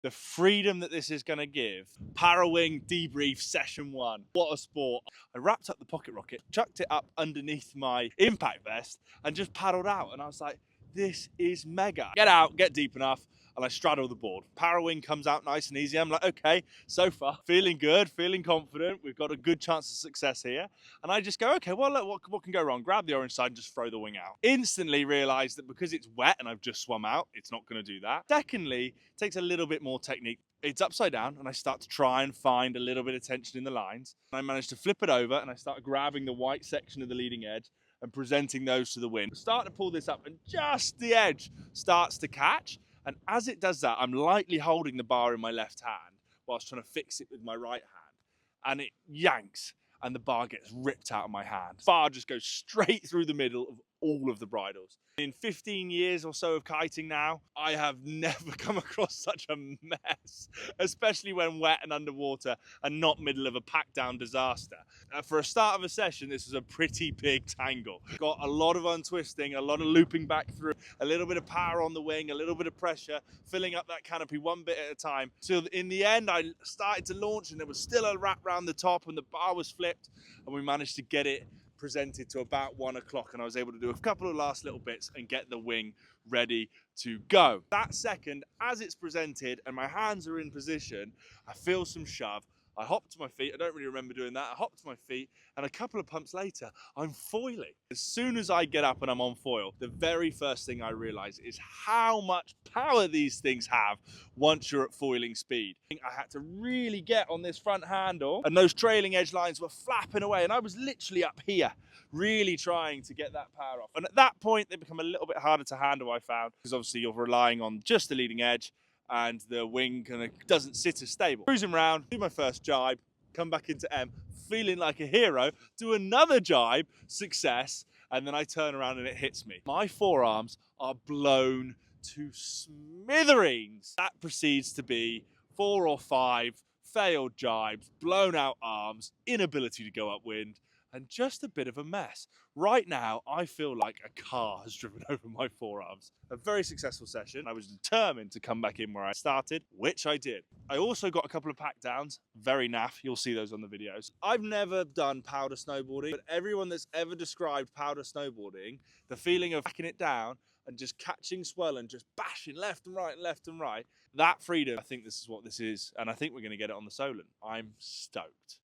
The freedom that this is going to give. Parawing debrief session 1. What a sport. I wrapped up the pocket rocket, chucked it up underneath my impact vest and just paddled out. And I was like, this is mega. Get out, get deep enough. And I straddle the board. Parawing comes out nice and easy. I'm like, okay, so far, feeling good, feeling confident. We've got a good chance of success here. And I just go, okay, well, look, what can go wrong? Grab the orange side and just throw the wing out. Instantly realized that because it's wet and I've just swum out, it's not going to do that. Secondly, it takes a little bit more technique. It's upside down and I start to try and find a little bit of tension in the lines. And I managed to flip it over and I start grabbing the white section of the leading edge and presenting those to the wind. Start to pull this up and just the edge starts to catch. And as it does that, I'm lightly holding the bar in my left hand whilst trying to fix it with my right hand. And it yanks and the bar gets ripped out of my hand. The bar just goes straight through the middle of all of the bridles. In 15 years or so of kiting now, I have never come across such a mess, especially when wet and underwater and not middle of a pack down disaster. For a start of a session, this was a pretty big tangle. Got a lot of untwisting, a lot of looping back through, a little bit of power on the wing, a little bit of pressure, filling up that canopy one bit at a time. So in the end, I started to launch and there was still a wrap round the top and the bar was flipped and we managed to get it presented to about 1 o'clock and I was able to do a couple of last little bits and get the wing ready to go. That second, as it's presented and my hands are in position, I feel some shove. I hop to my feet. I don't really remember doing that. I hop to my feet and a couple of pumps later, I'm foiling. As soon as I get up and I'm on foil, the very first thing I realize is how much power these things have once you're at foiling speed. I had to really get on this front handle and those trailing edge lines were flapping away and I was literally up here really trying to get that power off. And at that point, they become a little bit harder to handle, I found, because obviously you're relying on just the leading edge and the wing kind of doesn't sit as stable. Cruising around, do my first jibe, come back into M, feeling like a hero, do another jibe, success, and then I turn around and it hits me. My forearms are blown to smithereens. That proceeds to be 4 or 5 failed jibes, blown out arms, inability to go upwind, and just a bit of a mess. Right now, I feel like a car has driven over my forearms. A very successful session. I was determined to come back in where I started, which I did. I also got a couple of pack downs, very naff. You'll see those on the videos. I've never done powder snowboarding, but everyone that's ever described powder snowboarding, the feeling of backing it down and just catching swell and just bashing left and right, that freedom, I think this is what this is. And I think we're going to get it on the Solent. I'm stoked.